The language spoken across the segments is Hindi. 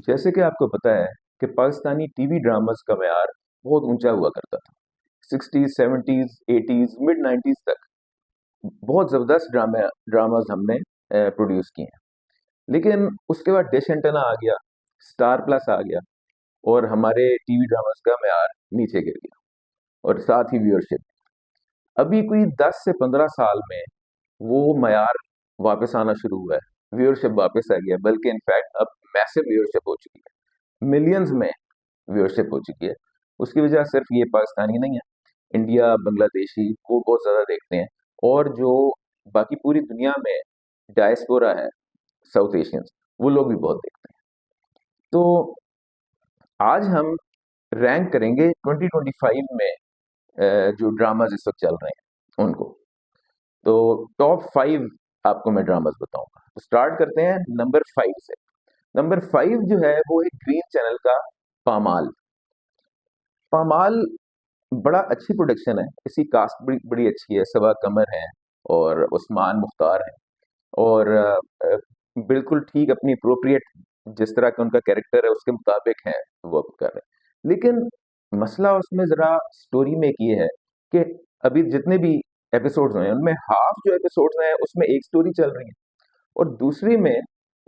जैसे कि आपको पता है कि पाकिस्तानी टीवी ड्रामास का मयार बहुत ऊंचा हुआ करता था। 60s, 70s, 80s, mid 90s तक बहुत ज़बरदस्त ड्रामास हमने प्रोड्यूस किए हैं। लेकिन उसके बाद डिश एंटेना आ गया, स्टार प्लस आ गया और हमारे टीवी ड्रामास का मयार नीचे गिर गया और साथ ही व्यूअरशिप। अभी कोई 10 से 15 साल में वो मयार वापस आना शुरू हुआ है, व्यूअरशिप वापस आ गया, बल्कि इनफैक्ट अब मैसिव व्यूअरशिप हो चुकी है, मिलियंस में व्यूअरशिप हो चुकी है। उसकी वजह सिर्फ ये पाकिस्तानी नहीं है, इंडिया, बांग्लादेशी वो बहुत ज़्यादा देखते हैं, और जो बाकी पूरी दुनिया में डायस्पोरा है, साउथ एशियंस, वो लोग भी बहुत देखते हैं। तो आज हम रैंक करेंगे 2025 में जो ड्रामाज इस वक्त चल रहे हैं उनको। तो टॉप 5 आपको मैं ड्रामाज बताऊंगा। तो स्टार्ट करते हैं नंबर 5 से। नंबर 5 जो है वो है ग्रीन चैनल का पामाल। पामाल बड़ा अच्छी प्रोडक्शन है, इसकी कास्ट बड़ी बड़ी अच्छी है, सबा कमर है और उस्मान मुख्तार है, और बिल्कुल ठीक अपनी अप्रोप्रिएट जिस तरह का उनका कैरेक्टर है उसके मुताबिक है वो कर रहे हैं। लेकिन मसला उसमें ज़रा स्टोरी में एक ये है कि अभी जितने भी एपिसोड्स हैं उनमें हाफ जो एपिसोड्स हैं उसमें एक स्टोरी चल रही है, और दूसरी में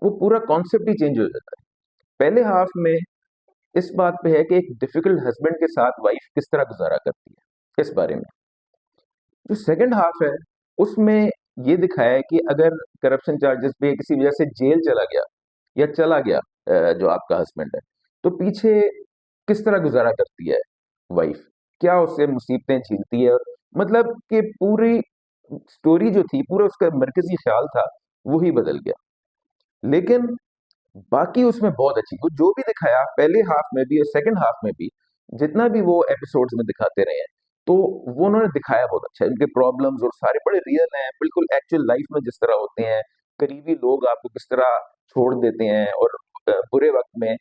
वो पूरा कॉन्सेप्ट ही चेंज हो जाता है। पहले हाफ में इस बात पे है कि एक डिफिकल्ट हस्बैंड के साथ वाइफ किस तरह गुजारा करती है, इस बारे में। जो सेकंड हाफ है उसमें ये दिखाया है कि अगर करप्शन चार्जेस पे किसी वजह से जेल चला गया या चला गया जो आपका हस्बैंड है, तो पीछे किस तरह गुजारा करती है वाइफ, क्या उससे मुसीबतें झेलती है, और मतलब कि पूरी स्टोरी जो थी, पूरा उसका मरकजी ख्याल था, वही बदल गया। लेकिन बाकी उसमें बहुत अच्छी वो जो भी दिखाया पहले हाफ में भी और सेकंड हाफ में भी, जितना भी वो एपिसोड्स में दिखाते रहे हैं, तो वो उन्होंने दिखाया बहुत अच्छा है। उनके प्रॉब्लम्स और सारे बड़े रियल हैं, बिल्कुल एक्चुअल लाइफ में जिस तरह होते हैं, करीबी लोग आपको किस तरह छोड़ देते हैं, और बुरे वक्त में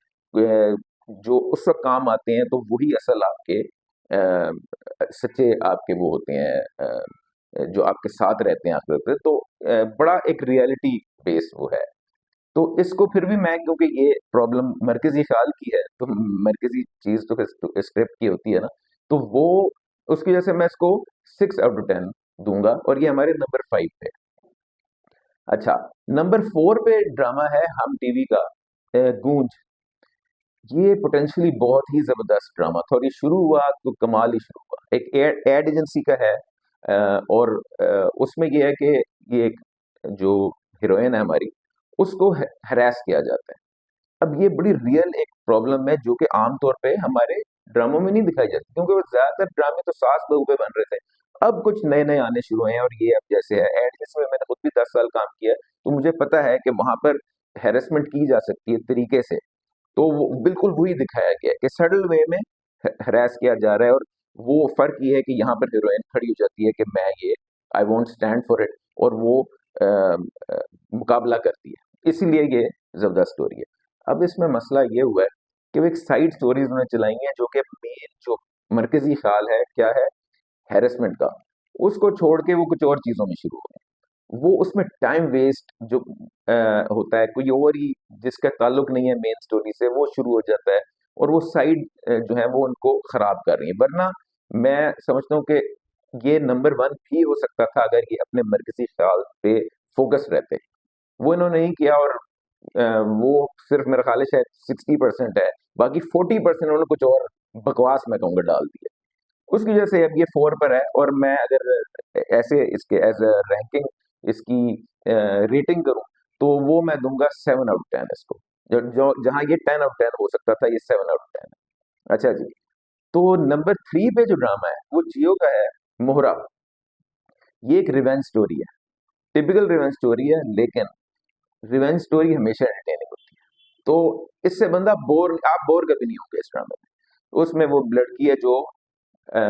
जो उस वक्त काम आते हैं, तो वही असल आपके सच्चे आपके वो होते हैं, जो आपके साथ रहते हैं आखिर तक। तो बड़ा एक रियलिटी बेस वो है। तो इसको फिर भी मैं, क्योंकि ये प्रॉब्लम मरकजी ख्याल की है, तो मरकजी चीज तो स्क्रिप्ट की होती है ना, तो वो उसकी वजह से मैं इसको 6 आउट ऑफ 10 दूंगा, और ये हमारे नंबर 5 पे। अच्छा, नंबर 4 पे ड्रामा है हम टीवी का गूंज। ये पोटेंशियली बहुत ही जबरदस्त ड्रामा था, और ये शुरू हुआ तो कमाल ही शुरू हुआ। एक एड एजेंसी का है, और उसमें ये है कि ये एक जो हीरोइन है हमारी, उसको हरास किया जाता है। अब ये बड़ी रियल एक प्रॉब्लम है जो कि आमतौर पे हमारे ड्रामों में नहीं दिखाई जाती, क्योंकि वो ज्यादातर ड्रामे तो सास बहू पे बन रहे थे। अब कुछ नए नए आने शुरू हुए हैं, और ये अब जैसे है एड, जिसमें मैंने खुद भी 10 साल काम किया है, तो मुझे पता है कि वहां पर हेरेसमेंट की जा सकती है तरीके से। तो वो बिल्कुल वही दिखाया गया है कि सडल वे में हरास किया जा रहा है, और वो फर्क ये है कि यहाँ पर हीरोइन खड़ी हो जाती है कि मैं ये I want stand for it, और वो मुकाबला करती है। इसीलिए ये जबरदस्त स्टोरी है। अब इसमें मसला ये हुआ है कि वो एक साइड स्टोरीज उन्होंने चलाई हैं, जो कि मेन जो मरकजी ख्याल है क्या है, हैरेसमेंट का, उसको छोड़ के वो कुछ और चीजों में शुरू हो गए। वो उसमें टाइम वेस्ट जो होता है, कोई और ही जिसका ताल्लुक नहीं है मेन स्टोरी से, वो शुरू हो जाता है, और वो साइड जो है वो उनको खराब कर रही है। वरना मैं समझता हूँ कि ये नंबर 1 भी हो सकता था अगर ये अपने मरकजी ख्याल पे फोकस रहते। वो इन्होंने नहीं किया, और वो सिर्फ मेरा ख्याल है शायद 60% है, बाकी 40% उन्होंने कुछ और बकवास मैं कहूँगा डाल दिया। उसकी वजह से अब ये 4 पर है, और मैं अगर ऐसे इसके एज अ रैंकिंग इसकी रेटिंग करूं, तो वो मैं दूंगा 7 आउट 10 इसको। जो जो जहां ये 10 आउट 10 हो सकता था, ये 7 आउट 10 है। अच्छा जी, तो नंबर 3 पे जो ड्रामा है वो जियो का है, मोहरा। ये एक रिवेंज स्टोरी है, टिपिकल रिवेंज स्टोरी है, लेकिन रिवेंज स्टोरी हमेशा एंटरटेनिंग होती है। तो इससे बंदा बोर, आप बोर कभी नहीं होंगे इस ड्रामे में। उसमें वो लड़की है जो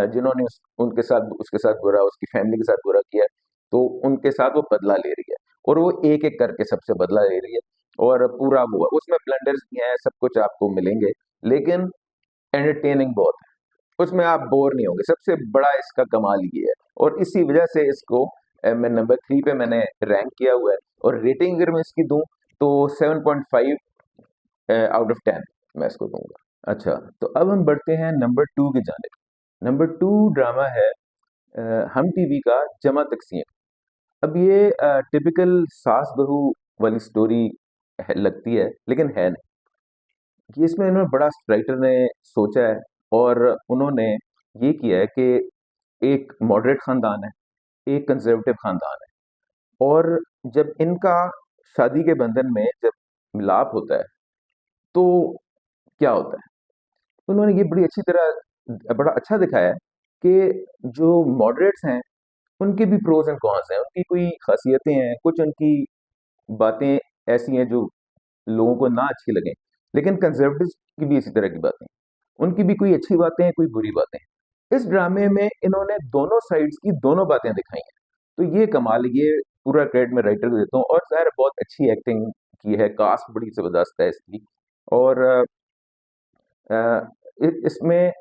जिन्होंने उनके साथ उसके साथ बुरा, उसकी फैमिली के साथ बुरा किया, तो उनके साथ वो बदला ले रही है, और वो एक एक करके सबसे बदला ले रही है, और पूरा वो उसमें ब्लंडर्स भी हैं, सब कुछ आपको मिलेंगे, लेकिन एंटरटेनिंग बहुत है। उसमें आप बोर नहीं होंगे, सबसे बड़ा इसका कमाल ये है, और इसी वजह से इसको मैं नंबर 3 पे मैंने रैंक किया हुआ है। और रेटिंग अगर मैं इसकी दूं तो 7.5 आउट ऑफ 10 मैं इसको दूंगा। अच्छा, तो अब हम बढ़ते हैं नंबर 2 की जानिब। नंबर 2 ड्रामा है हम टीवी का जमा तकसीम। अब ये टिपिकल सास बहू वाली स्टोरी लगती है, लेकिन है नहीं। ये इसमें इन्होंने बड़ा राइटर ने सोचा है, और उन्होंने ये किया है कि एक मॉडरेट खानदान है, एक कंजर्वेटिव खानदान है, और जब इनका शादी के बंधन में जब मिलाप होता है, तो क्या होता है। तो उन्होंने ये बड़ी अच्छी तरह बड़ा अच्छा दिखाया है कि जो मॉडरेट्स हैं, उनके भी प्रोज एंड कॉन्स हैं, उनकी कोई खासियतें हैं, कुछ उनकी बातें ऐसी हैं जो लोगों को ना अच्छी लगें, लेकिन कंजर्वेटिव्स की भी इसी तरह की बातें हैं। उनकी भी कोई अच्छी बातें हैं, कोई बुरी बातें हैं। इस ड्रामे में इन्होंने दोनों साइड्स की दोनों बातें दिखाई हैं। तो ये कमाल, ये पूरा क्रेडिट मैं राइटर को देता हूँ, और ज़ाहिर है बहुत अच्छी एक्टिंग की है, कास्ट बड़ी ज़बरदस्त है इसकी। और अ, इसमें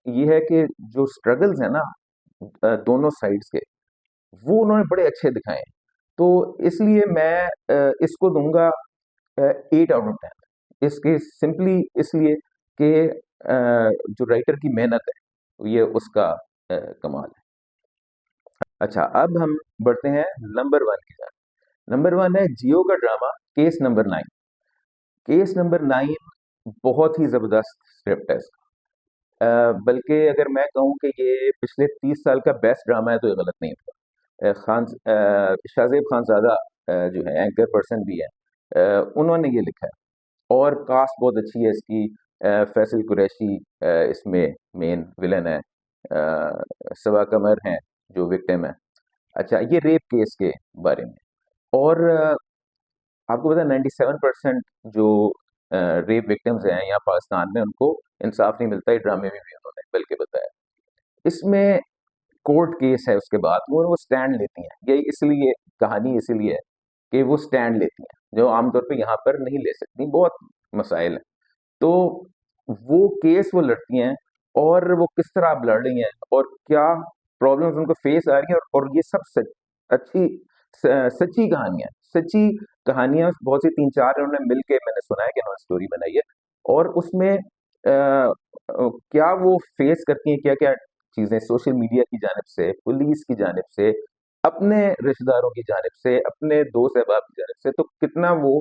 ये है कि जो स्ट्रगल्स हैं ना दोनों साइड्स के, वो उन्होंने बड़े अच्छे दिखाए हैं। तो इसलिए मैं इसको दूंगा 8 आउट ऑफ 10। इसके सिंपली इसलिए कि जो राइटर की मेहनत है, ये उसका कमाल है। अच्छा, अब हम बढ़ते हैं नंबर 1 की तरफ। नंबर 1 है जियो का drama case number 9। Case number 9 बहुत ही ज़बरदस्त स्क्रिप्ट है इसका। बल्कि अगर मैं कहूँ कि ये पिछले 30 साल का बेस्ट ड्रामा है, तो ये गलत नहीं होगा। शाहज़ेब खानज़ादा जो है एंकर पर्सन भी है, उन्होंने ये लिखा है, और कास्ट बहुत अच्छी है इसकी। फैसल कुरैशी इसमें मेन विलन है। सबा कमर हैं जो विक्टिम है। अच्छा, ये रेप केस के बारे में। और आपको पता है 97% जो रेप विक्टिम्स हैं यहाँ पाकिस्तान में, उनको इंसाफ नहीं मिलता। ये ड्रामे में भी उन्होंने बल्कि बताया। इसमें कोर्ट केस है, उसके बाद वो स्टैंड लेती हैं। ये इसलिए कहानी इसलिए है कि वो स्टैंड लेती हैं, जो आमतौर पे यहाँ पर नहीं ले सकती। बहुत मसाइल हैं। तो वो केस वो लड़ती हैं, और वो किस तरह अब लड़ रही हैं, और क्या प्रॉब्लम्स उनको फेस आ रही हैं, और ये सब अच्छी सच्ची कहानियां, सच्ची कहानियां बहुत सी 3-4 उन्होंने मिल के, मैंने सुना है कि उन्होंने स्टोरी बनाई है। और उसमें क्या वो फेस करती हैं, क्या क्या चीजें सोशल मीडिया की जानिब से, पुलिस की जानिब से, अपने रिश्तेदारों की जानिब से, अपने दोस्त अहबाब की जानिब से, तो कितना वो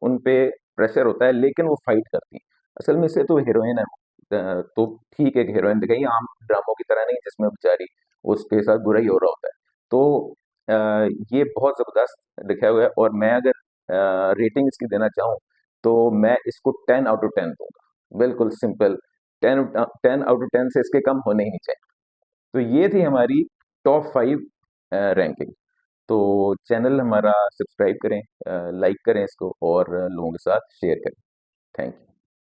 उन पे प्रेशर होता है, लेकिन वो फाइट करती हैं। असल में से तो हीरोइन है। तो ठीक है कि हीरोइन दिखाई, आम ड्रामों की तरह नहीं जिसमें बेचारी उसके साथ बुरा ही हो रहा होता है। तो अ, ये बहुत ज़बरदस्त लिखा हुआ है, और मैं अगर रेटिंग इसकी देना चाहूँ, तो मैं इसको 10 आउट ऑफ 10 दूंगा। बिल्कुल सिंपल, 10 आउट ऑफ 10 से इसके कम होने ही नहीं चाहिए। तो ये थी हमारी टॉप 5 रैंकिंग। तो चैनल हमारा सब्सक्राइब करें, लाइक करें इसको, और लोगों के साथ शेयर करें। Thank you.